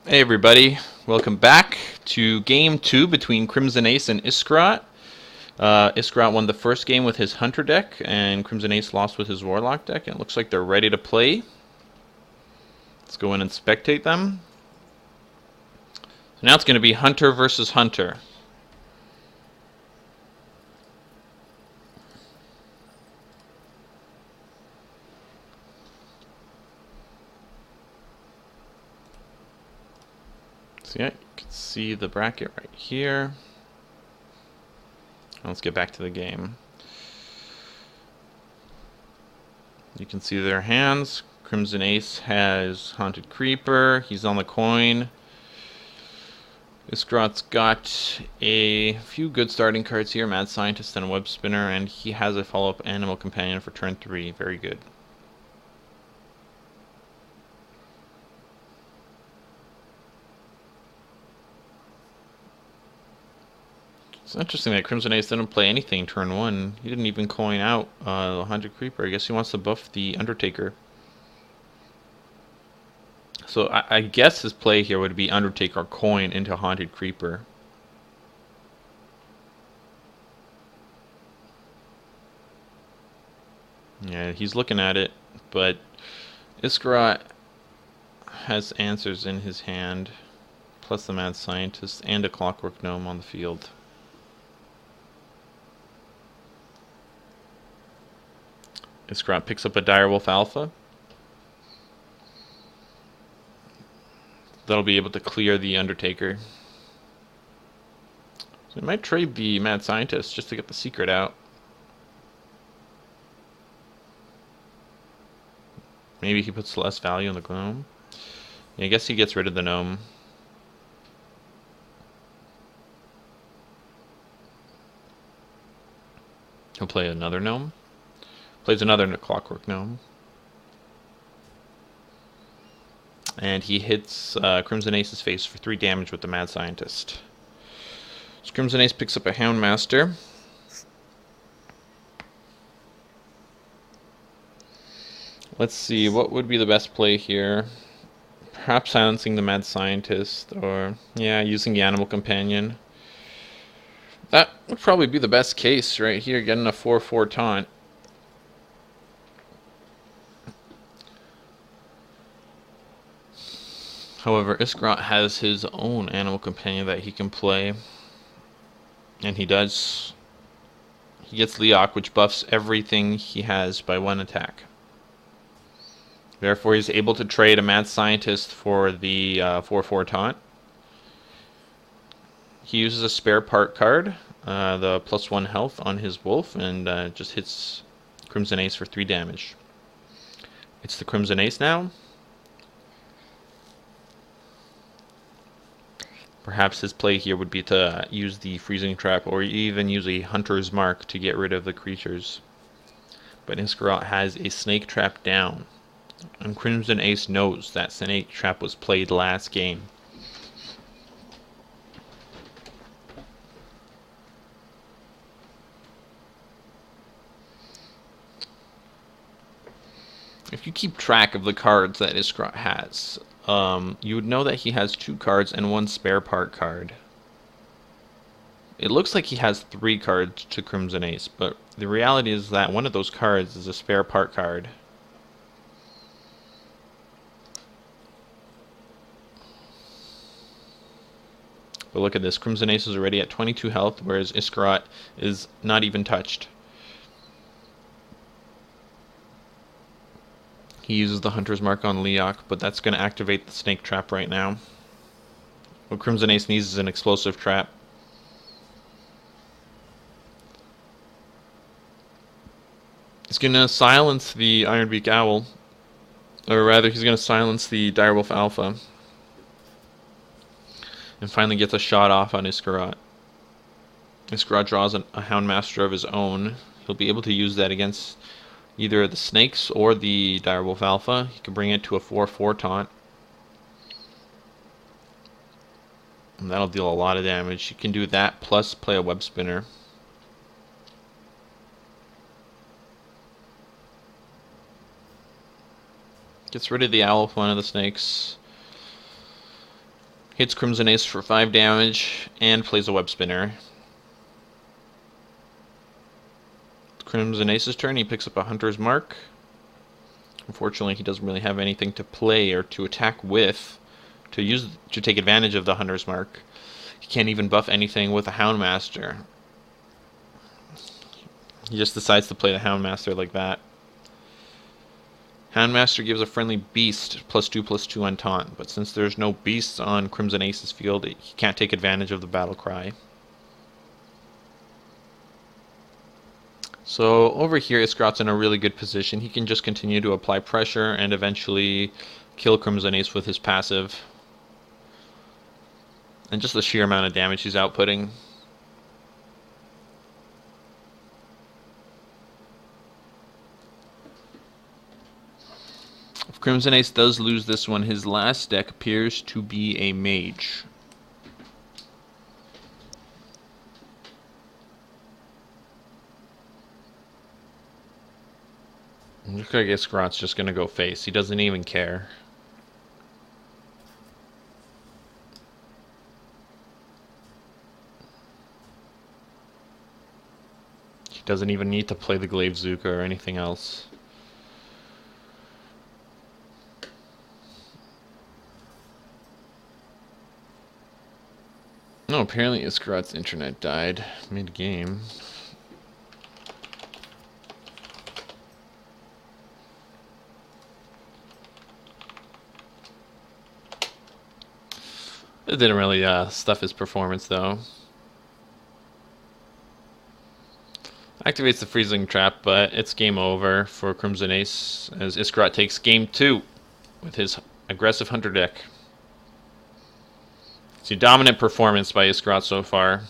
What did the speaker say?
Hey everybody, welcome back to game 2 between CrimsonAce and Iskarott. Iskarott won the first game with his Hunter deck, and CrimsonAce lost with his Warlock deck, and it looks like they're ready to play. Let's go in and spectate them. So now it's going to be Hunter versus Hunter. So yeah, you can see the bracket right here. Let's get back to the game. You can see their hands. CrimsonAce has Haunted Creeper. He's on the coin. Iskarott's got a few good starting cards here. Mad Scientist and a Web Spinner. And he has a follow-up Animal Companion for turn 3. Very good. It's interesting that CrimsonAce didn't play anything turn 1. He didn't even coin out the Haunted Creeper. I guess he wants to buff the Undertaker. So I guess his play here would be Undertaker coin into Haunted Creeper. Yeah, he's looking at it, but Iskarott has answers in his hand, plus the Mad Scientist and a Clockwork Gnome on the field. Iskarott picks up a Direwolf Alpha. That'll be able to clear the Undertaker. So he might trade the Mad Scientist just to get the secret out. Maybe he puts less value on the Gnome. Yeah, I guess he gets rid of the Gnome. He'll play another Gnome. Plays another Clockwork Gnome. And he hits CrimsonAce's face for 3 damage with the Mad Scientist. So CrimsonAce picks up a Houndmaster. Let's see, what would be the best play here? Perhaps silencing the Mad Scientist, or, yeah, using the Animal Companion. That would probably be the best case right here, getting a 4/4 taunt. However, Iskarott has his own Animal Companion that he can play. And he does. He gets Leok, which buffs everything he has by 1 attack. Therefore, he's able to trade a Mad Scientist for the 4/4 taunt. He uses a spare part card, the +1 health on his wolf, and just hits CrimsonAce for 3 damage. It's the CrimsonAce now. Perhaps his play here would be to use the Freezing Trap or even use a Hunter's Mark to get rid of the creatures. But Iskarott has a Snake Trap down. And CrimsonAce knows that Snake Trap was played last game. If you keep track of the cards that Iskarott has, you would know that he has 2 cards and 1 spare part card. It looks like he has 3 cards to CrimsonAce, but the reality is that one of those cards is a spare part card. But look at this, CrimsonAce is already at 22 health, whereas Iskarott is not even touched. He uses the Hunter's Mark on Leok, but that's going to activate the Snake Trap right now. What CrimsonAce needs is an Explosive Trap. He's going to silence the Ironbeak Owl. Or rather, he's going to silence the Direwolf Alpha. And finally gets a shot off on Iskarott. Iskarott draws a Houndmaster of his own. He'll be able to use that against either the snakes or the Direwolf Alpha. He can bring it to a 4/4 taunt. And that'll deal a lot of damage. He can do that plus play a Web Spinner. Gets rid of the owl with one of the snakes. Hits CrimsonAce for 5 damage and plays a web spinner. CrimsonAce's turn. He picks up a Hunter's Mark. Unfortunately, he doesn't really have anything to play or to attack with to take advantage of the Hunter's Mark. He can't even buff anything with a Houndmaster. He just decides to play the Houndmaster like that. Houndmaster gives a friendly beast +2/+2 on taunt, but since there's no beasts on CrimsonAce's field, he can't take advantage of the battle cry. So over here, Iskarott's in a really good position. He can just continue to apply pressure and eventually kill CrimsonAce with his passive. And just the sheer amount of damage he's outputting. If CrimsonAce does lose this one, his last deck appears to be a mage. Looks like Iskarott's just going to go face. He doesn't even care. He doesn't even need to play the Glaive Zuka or anything else. No, apparently Iskarott's internet died mid-game. It didn't really stuff his performance, though. Activates the freezing trap, but it's game over for CrimsonAce as Iskarott takes game 2 with his aggressive Hunter deck. It's a dominant performance by Iskarott so far.